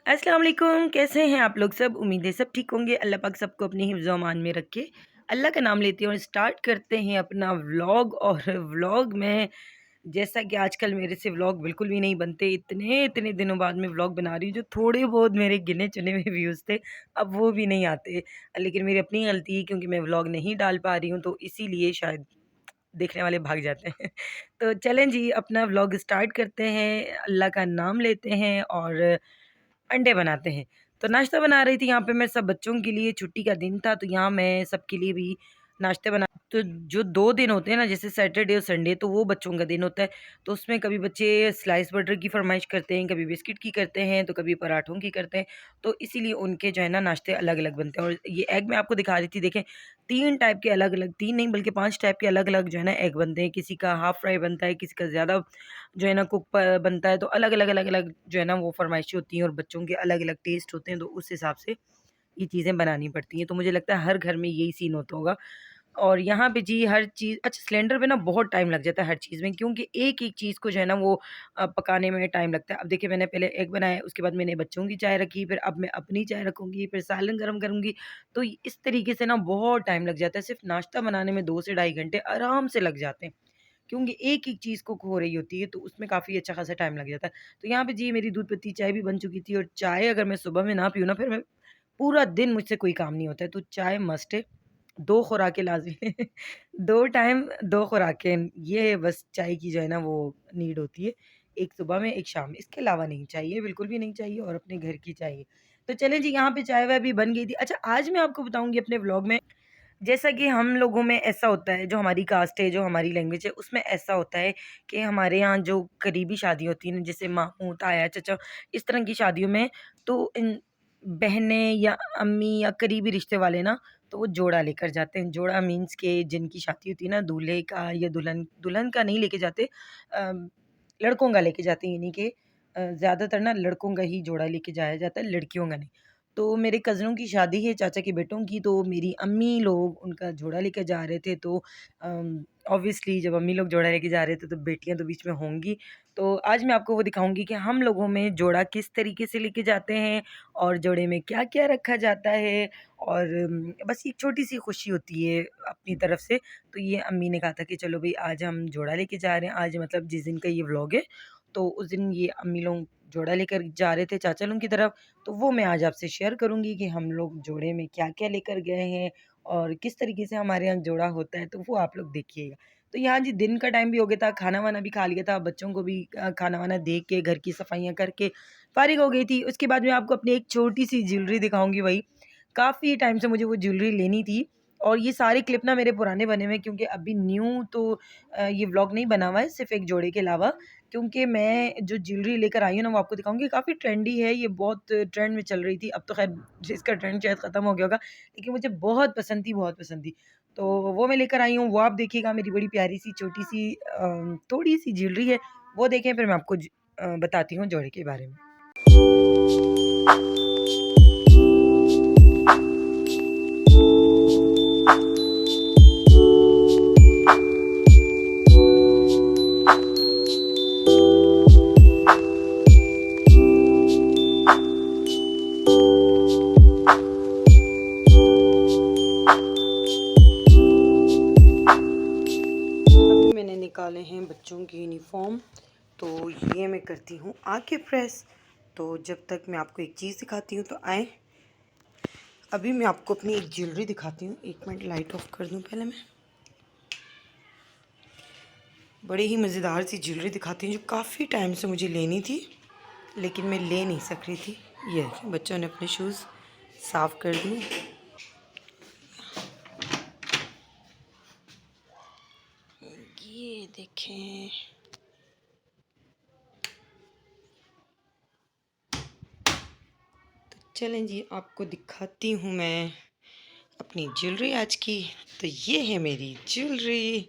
अस्सलाम वालेकुम, कैसे हैं आप लोग सब? उम्मीद है सब ठीक होंगे। अल्लाह पाक सबको अपने हिफ्ज़ अमान में रखे। अल्लाह का नाम लेते हैं और स्टार्ट करते हैं अपना व्लॉग। और व्लॉग में जैसा कि आजकल मेरे से व्लॉग बिल्कुल भी नहीं बनते। इतने दिनों बाद मैं व्लॉग बना रही हूँ। जो थोड़े बहुत मेरे गिने चुने हुए व्यूज़ थे, अब वो भी नहीं आते। लेकिन मेरी अपनी गलती है क्योंकि मैं व्लॉग नहीं डाल पा रही हूँ, तो इसीलिए शायद देखने वाले भाग जाते हैं। तो चलें जी, अपना व्लॉग स्टार्ट करते हैं, अल्लाह का नाम लेते हैं और अंडे बनाते हैं। तो नाश्ता बना रही थी यहाँ पे मैं सब बच्चों के लिए, छुट्टी का दिन था तो यहाँ मैं सबके लिए भी नाश्ते बना। तो जो 2 दिन होते हैं ना, जैसे सैटरडे और संडे, तो वो बच्चों का दिन होता है। तो उसमें कभी बच्चे स्लाइस बटर की फ़रमाइश करते हैं, कभी बिस्किट की करते हैं, तो कभी पराठों की करते हैं। तो इसीलिए उनके जो है ना नाश्ते अलग-अलग बनते हैं। और ये एग मैं आपको दिखा रही थी, देखें 3 टाइप के अलग-अलग, 3 नहीं बल्कि 5 टाइप के अलग-अलग जो है ना एग बनते हैं। किसी का हाफ़ फ्राई बनता है, किसी का ज़्यादा जो है ना कुक बनता है। तो अलग-अलग जो है ना वो फ़रमाइशें होती हैं और बच्चों के अलग-अलग टेस्ट होते हैं, तो उस हिसाब से ये चीज़ें बनानी पड़ती हैं। तो मुझे लगता है हर घर में यही सीन होता होगा। और यहाँ पे जी हर चीज़ अच्छा, सिलेंडर पे ना बहुत टाइम लग जाता है हर चीज़ में, क्योंकि एक-एक चीज़ को जो है ना वो पकाने में टाइम लगता है। अब देखिए मैंने पहले एग बनाया, उसके बाद मैंने बच्चों की चाय रखी, फिर अब मैं अपनी चाय रखूँगी, फिर सालन गरम करूँगी। तो इस तरीके से ना बहुत टाइम लग जाता है। सिर्फ़ नाश्ता बनाने में 2 से ढाई घंटे आराम से लग जाते हैं। क्योंकि एक-एक चीज़ कुक हो रही होती है, तो उसमें काफ़ी अच्छा खासा टाइम लग जाता है। तो यहाँ पे जी मेरी दूध पत्ती चाय भी बन चुकी थी। और चाय अगर मैं सुबह में ना पीऊँ ना, फिर मैं पूरा दिन मुझसे कोई काम नहीं होता है। तो चाय मस्ट है, 2 खुराकें लाज़मी हैं। 2 टाइम 2 खुराकें, ये बस चाय की जो है ना वो नीड होती है। एक सुबह में, एक शाम में, इसके अलावा नहीं चाहिए, बिल्कुल भी नहीं चाहिए, और अपने घर की चाहिए। तो चलें जी, यहाँ पे चाय-वाय भी बन गई थी। अच्छा, आज मैं आपको बताऊँगी अपने व्लॉग में, जैसा कि हम लोगों में ऐसा होता है, जो हमारी कास्ट है, जो हमारी लैंग्वेज है, उसमें ऐसा होता है कि हमारे यहाँ जो करीबी शादी होती है ना, जैसे मामू, ताया, चाचा, इस तरह की शादियों में, तो इन बहनें या अम्मी या करीबी रिश्ते वाले ना, तो वो जोड़ा लेकर जाते हैं। जोड़ा मीन्स के जिनकी शादी होती है ना, दूल्हे का या दुल्हन दुल्हन का नहीं लेके जाते, लड़कों का लेके जाते हैं। यानी कि ज़्यादातर ना लड़कों का ही जोड़ा लेके जाया जाता है, लड़कियों का नहीं। तो मेरे कज़नों की शादी है, चाचा के बेटों की, तो मेरी अम्मी लोग उनका जोड़ा लेके जा रहे थे। तो ऑब्वियसली जब अम्मी लोग जोड़ा लेके जा रहे थे, तो बेटियाँ तो बीच में होंगी। तो आज मैं आपको वो दिखाऊँगी कि हम लोगों में जोड़ा किस तरीके से लेके जाते हैं और जोड़े में क्या-क्या रखा जाता है। और बस एक छोटी-सी खुशी होती है अपनी तरफ से। तो ये अम्मी ने कहा था कि चलो भई आज हम जोड़ा लेके जा रहे हैं। आज मतलब जिस दिन का ये व्लॉग है, तो उस दिन ये अम्मी लोग जोड़ा लेकर जा रहे थे चाचा लोग की तरफ। तो वो मैं आज आपसे शेयर करूँगी कि हम लोग जोड़े में क्या-क्या लेकर गए हैं और किस तरीके से हमारे यहाँ जोड़ा होता है, तो वो आप लोग देखिएगा। तो यहाँ जी दिन का टाइम भी हो गया था, खाना-वाना भी खा लिया था, बच्चों को भी खाना-वाना दे के, घर की सफाइयाँ करके फ़ारिग हो गई थी। उसके बाद मैं आपको अपनी एक छोटी-सी ज्वेलरी दिखाऊँगी वही। काफ़ी टाइम से मुझे वो ज्वेलरी लेनी थी, और ये सारे क्लिप ना मेरे पुराने बने हुए हैं, क्योंकि अभी न्यू तो ये व्लॉग नहीं बना हुआ है, सिर्फ़ एक जोड़े के अलावा। क्योंकि मैं जो ज्वेलरी लेकर आई हूँ ना, वो आपको दिखाऊँगी, काफ़ी ट्रेंडी है, ये बहुत ट्रेंड में चल रही थी। अब तो ख़ैर इसका ट्रेंड शायद ख़त्म हो गया होगा, लेकिन मुझे बहुत पसंद थी, बहुत पसंद थी। तो वो मैं लेकर आई हूँ, वो आप देखिएगा। मेरी बड़ी प्यारी-सी छोटी-सी थोड़ी-सी ज्वेलरी है, वो देखें, फिर मैं आपको बताती हूँ जोड़े के बारे में। अभी मैंने निकाले हैं बच्चों की यूनिफ़ॉर्म, तो ये मैं करती हूँ आके प्रेस। तो जब तक मैं आपको एक चीज़ दिखाती हूँ, तो आएँ, अभी मैं आपको अपनी एक ज्वेलरी दिखाती हूँ। 1 मिनट लाइट ऑफ कर दूँ पहले मैं। बड़ी ही मज़ेदार सी ज्वेलरी दिखाती हूँ, जो काफ़ी टाइम से मुझे लेनी थी, लेकिन मैं ले नहीं सक रही थी। ये देखिए, बच्चों ने अपने शूज़ साफ़ कर दिए। ये देखें, तो चलें जी, आपको दिखाती हूँ मैं अपनी ज्वेलरी आज की। तो ये है मेरी ज्वेलरी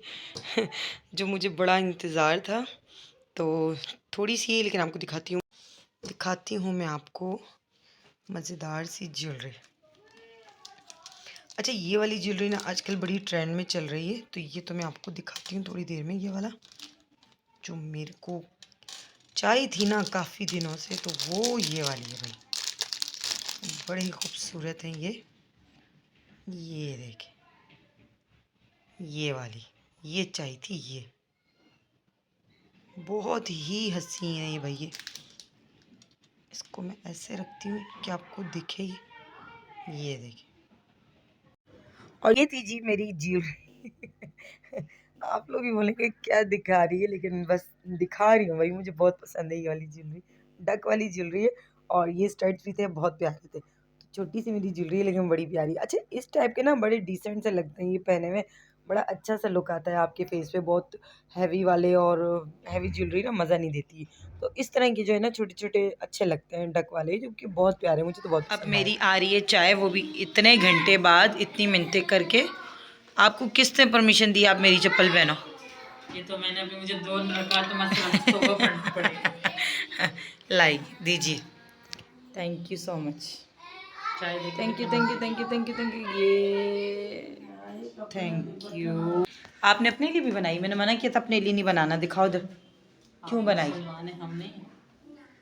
जो मुझे बड़ा इंतज़ार था। तो थोड़ी सी है, लेकिन आपको दिखाती हूँ मैं आपको मज़ेदार सी ज्वेलरी। अच्छा, ये वाली ज्वेलरी ना आजकल बड़ी ट्रेंड में चल रही है, तो ये तो मैं आपको दिखाती हूँ थोड़ी देर में। ये वाला जो मेरे को चाहिए थी ना काफ़ी दिनों से, तो वो ये वाली है भाई। बड़े ही खूबसूरत हैं ये देखें, ये वाली, ये चाहिए थी, ये बहुत ही हसीन है ये भैया। इसको मैं ऐसे रखती हूँ कि आपको दिखे ये देखिए। और ये थी जी मेरी ज्वेलरी। आप लोग भी बोलेंगे क्या दिखा रही है, लेकिन बस दिखा रही हूँ भाई, मुझे बहुत पसंद है ये वाली ज्वेलरी। डक वाली ज्वेलरी है और ये स्टड्स भी थे, बहुत प्यारे थे। तो छोटी सी मेरी ज्वेलरी है लेकिन बड़ी प्यारी। अच्छा, इस टाइप के ना बड़े डिसेंट से लगते हैं ये पहने में, बड़ा अच्छा सा लुक आता है आपके फेस पे। बहुत हैवी वाले और हैवी ज्वेलरी ना मज़ा नहीं देती। तो इस तरह के जो है ना छोटे छोटे अच्छे लगते हैं डक वाले, जो कि बहुत प्यारे, मुझे तो बहुत पसंद। अब मेरी आ रही है चाय, वो भी इतने घंटे बाद, इतनी मिनटें करके। आपको किसने परमिशन दी आप मेरी चप्पल पहनो? ये तो मैंने अभी, मुझे 2 रखा तो मैं तो पढ़ना पड़ेगा। लाई दीजिए। Thank you so much. Thank you thank you thank you thank you thank you. ये थैंक यू। आपने अपने लिए भी बनाई? मैंने मना किया था अपने लिए नहीं बनाना। दिखाओ इधर, क्यों बनाई? हमने,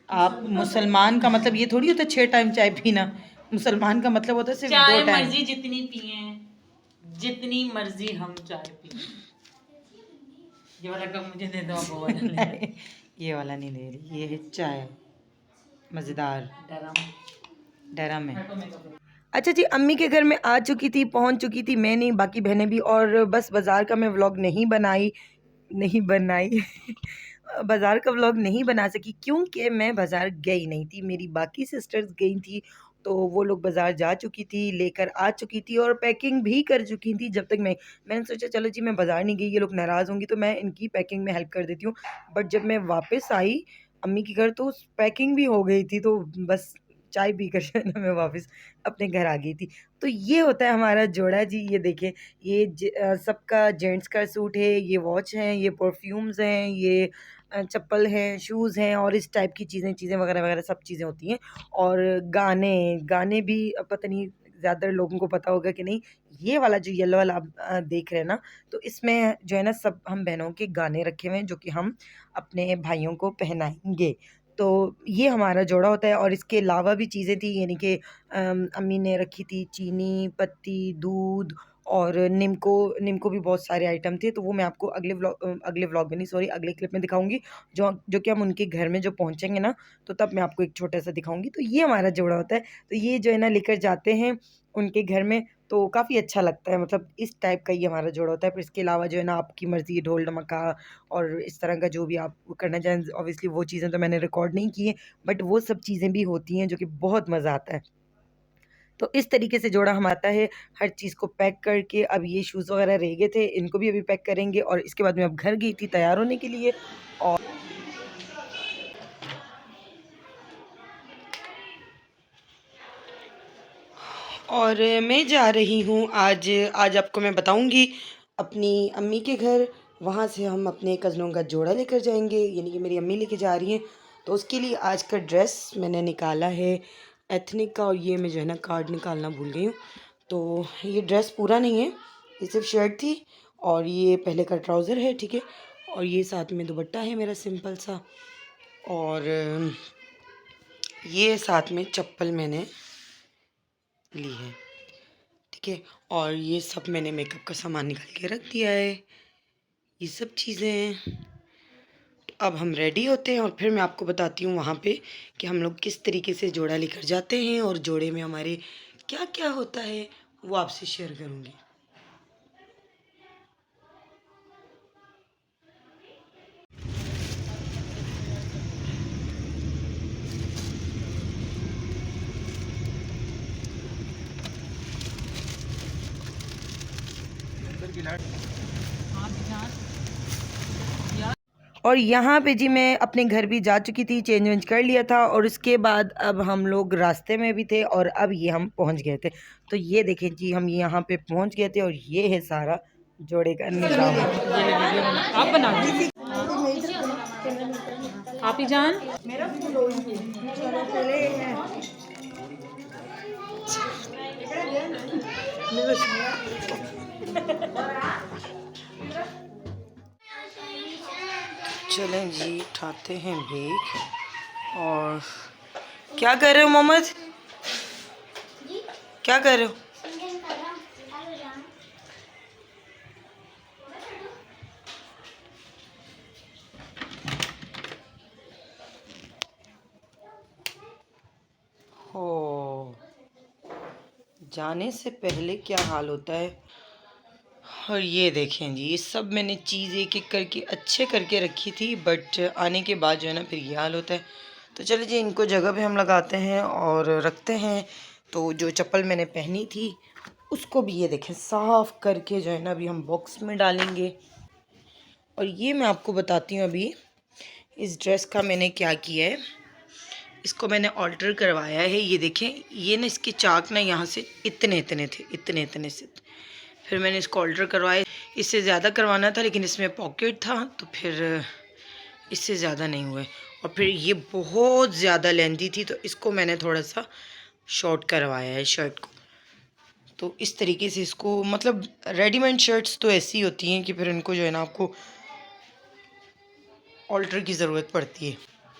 आप मुसलमान का मतलब ये थोड़ी होता है 6 टाइम चाय पीना। मुसलमान का मतलब होता है सिर्फ 2 चाय टाइम। मर्जी जितनी पिए, जितनी मर्जी हम चाय पिए। ये वाला कप मुझे दे दो, आप वो वाला ले लो। ये वाला नहीं ले रही, ये है चाय मज़ेदार डरम है। अच्छा जी, अम्मी के घर में आ चुकी थी, पहुंच चुकी थी, मैं नहीं बाकी बहनें भी। और बस बाज़ार का मैं व्लॉग नहीं बनाई बाज़ार का व्लॉग नहीं बना सकी क्योंकि मैं बाज़ार गई नहीं थी, मेरी बाकी सिस्टर्स गई थी। तो वो लोग बाज़ार जा चुकी थी, लेकर आ चुकी थी और पैकिंग भी कर चुकी थी। जब तक मैंने सोचा चलो जी मैं बाज़ार नहीं गई, ये लोग नाराज़ होंगी तो मैं इनकी पैकिंग में हेल्प कर देती हूँ। बट जब मैं वापस आई अम्मी के घर तो पैकिंग भी हो गई थी, तो बस चाय पी कर जो है ना मैं वापस अपने घर आ गई थी। तो ये होता है हमारा जोड़ा जी। ये देखिए, ये सबका जेंट्स का सूट है, ये वॉच हैं, ये परफ्यूम्स हैं, ये चप्पल हैं, शूज़ हैं और इस टाइप की चीज़ें वगैरह वगैरह सब चीज़ें होती हैं। और गाने भी पता नहीं ज़्यादातर लोगों को पता होगा कि नहीं। ये वाला जो येलो वाला आप देख रहे हैं ना, तो इसमें जो है ना सब हम बहनों के गाने रखे हुए हैं जो कि हम अपने भाइयों को पहनाएंगे। तो ये हमारा जोड़ा होता है। और इसके अलावा भी चीज़ें थी, यानी कि अम्मी ने रखी थी चीनी पत्ती, दूध और निम्को भी बहुत सारे आइटम थे। तो वो मैं आपको अगले व्लॉग में नहीं, सॉरी अगले क्लिप में दिखाऊंगी, जो कि हम उनके घर में जो पहुंचेंगे ना, तो तब मैं आपको एक छोटा सा दिखाऊंगी। तो ये हमारा जोड़ा होता है। तो ये जो है ना लेकर जाते हैं उनके घर में, तो काफ़ी अच्छा लगता है। मतलब इस टाइप का ये हमारा जोड़ा होता है। फिर इसके अलावा जो है ना आपकी मर्ज़ी ढोल ढमक्का और इस तरह का जो भी आप करना चाहें, ऑब्वियसली वो चीज़ें तो मैंने रिकॉर्ड नहीं की हैं, बट वो सब चीज़ें भी होती हैं जो कि बहुत मज़ा आता है। तो इस तरीके से जोड़ा हम आता है हर चीज़ को पैक करके। अब ये शूज़ वगैरह रह गए थे, इनको भी अभी पैक करेंगे और इसके बाद मैं अब घर गई थी तैयार होने के लिए। और मैं जा रही हूँ आज आज आपको मैं बताऊँगी अपनी अम्मी के घर। वहाँ से हम अपने कज़नों का जोड़ा लेकर जाएंगे, यानी कि मेरी अम्मी लेके जा रही हैं। तो उसके लिए आज का ड्रेस मैंने निकाला है एथनिक का, और ये मैं जो है ना कार्ड निकालना भूल गई हूँ। तो ये ड्रेस पूरा नहीं है, ये सिर्फ शर्ट थी और ये पहले का ट्राउज़र है, ठीक है। और ये साथ में दुपट्टा है मेरा सिंपल सा, और ये साथ में चप्पल मैंने ली है, ठीक है। और ये सब मैंने मेकअप का सामान निकाल के रख दिया है, ये सब चीज़ें हैं। तो अब हम रेडी होते हैं और फिर मैं आपको बताती हूँ वहाँ पे कि हम लोग किस तरीके से जोड़ा लेकर जाते हैं और जोड़े में हमारे क्या क्या होता है, वो आपसे शेयर करूँगी। और यहाँ पे जी मैं अपने घर भी जा चुकी थी, चेंज वेंज कर लिया था और उसके बाद अब हम लोग रास्ते में भी थे और अब ये हम पहुँच गए थे। तो ये देखें जी हम यहाँ पे पहुँच गए थे और ये है सारा जोड़े का निज़ाम। आप बना लो, आप ही जान। चलें जी उठाते हैं बैग। और क्या कर रहे हो मोहम्मद? क्या कर रहे हो? हो, जाने से पहले क्या हाल होता है। और ये देखें जी, ये सब मैंने चीज़ एक एक करके अच्छे करके रखी थी, बट आने के बाद जो है ना फिर ये हाल होता है। तो चलिए जी, इनको जगह पे हम लगाते हैं और रखते हैं। तो जो चप्पल मैंने पहनी थी उसको भी ये देखें साफ़ करके जो है ना अभी हम बॉक्स में डालेंगे। और ये मैं आपको बताती हूँ अभी इस ड्रेस का मैंने क्या किया है। इसको मैंने ऑल्टर करवाया है। ये देखें, ये ना इसके चाक ना यहाँ से इतने इतने थे, इतने इतने से। फिर मैंने इसको ऑल्टर करवाया। इससे ज़्यादा करवाना था लेकिन इसमें पॉकेट था तो फिर इससे ज़्यादा नहीं हुए। और फिर ये बहुत ज़्यादा लेंथी थी तो इसको मैंने थोड़ा सा शॉर्ट करवाया है शर्ट को। तो इस तरीके से इसको, मतलब रेडीमेड शर्ट्स तो ऐसी होती हैं कि फिर इनको जो है ना आपको ऑल्टर की ज़रूरत पड़ती है।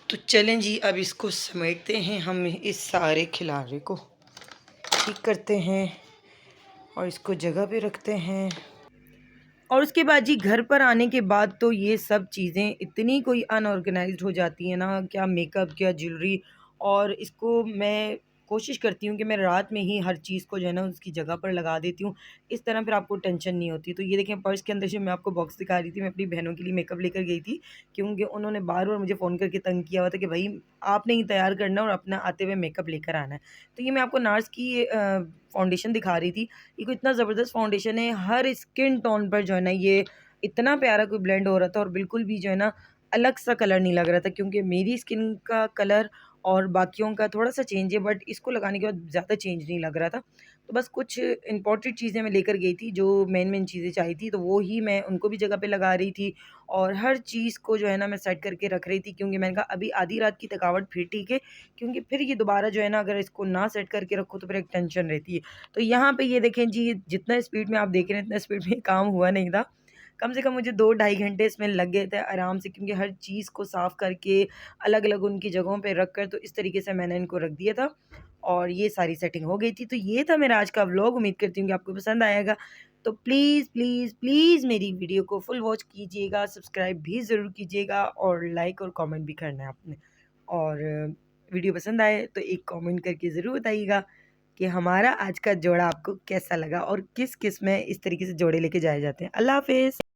तो चलें जी, अब इसको समेटते हैं हम इस सारे खिलारे को, ठीक करते हैं और इसको जगह पे रखते हैं। और उसके बाद जी घर पर आने के बाद तो ये सब चीज़ें इतनी कोई अनऑर्गेनाइज्ड हो जाती हैं ना, क्या मेकअप, क्या ज्वेलरी। और इसको मैं कोशिश करती हूँ कि मैं रात में ही हर चीज़ को जो है ना उसकी जगह पर लगा देती हूँ। इस तरह फिर आपको टेंशन नहीं होती। तो ये देखें, पर्स के अंदर जो मैं आपको बॉक्स दिखा रही थी, मैं अपनी बहनों के लिए मेकअप लेकर गई थी, क्योंकि उन्होंने बार-बार मुझे फ़ोन करके तंग किया हुआ था कि भई आपने ही तैयार करना है और अपना आते हुए मेकअप लेकर आना है। तो ये मैं आपको नार्स की फाउंडेशन दिखा रही थी। ये कोई इतना ज़बरदस्त फाउंडेशन है, हर स्किन टोन पर जो है ना ये इतना प्यारा कोई ब्लेंड हो रहा था और बिल्कुल भी जो है ना अलग सा कलर नहीं लग रहा था, क्योंकि मेरी स्किन का कलर और बाकियों का थोड़ा-सा चेंज है, बट इसको लगाने के बाद ज़्यादा चेंज नहीं लग रहा था। तो बस कुछ इम्पोर्टेंट चीज़ें मैं लेकर गई थी, जो मेन-मेन चीज़ें चाहिए थी, तो वो ही मैं उनको भी जगह पे लगा रही थी और हर चीज़ को जो है ना मैं सेट करके रख रही थी, क्योंकि मैंने कहा अभी आधी रात की थकावट फिर ठीक है, क्योंकि फिर ये दोबारा जो है ना अगर इसको ना सेट करके रखो तो फिर एक टेंशन रहती है। तो यहाँ पे ये देखें जी, जितना स्पीड में आप देख रहे हैं इतना स्पीड में काम हुआ नहीं था। कम से कम मुझे 2 ढाई घंटे इसमें लग गए थे आराम से, क्योंकि हर चीज़ को साफ़ करके अलग-अलग उनकी जगहों पे रख कर तो इस तरीके से मैंने इनको रख दिया था और ये सारी सेटिंग हो गई थी। तो ये था मेरा आज का व्लॉग, उम्मीद करती हूँ कि आपको पसंद आएगा। तो प्लीज़, प्लीज़, प्लीज़ मेरी वीडियो को फुल वॉच कीजिएगा, सब्सक्राइब भी ज़रूर कीजिएगा और लाइक और कमेंट भी करना है आपने। और वीडियो पसंद आए तो एक कमेंट करके ज़रूर बताइएगा कि हमारा आज का जोड़ा आपको कैसा लगा और किस-किस में इस तरीके से जोड़े लेके जाए जाते हैं। अल्लाह हाफ़िज़।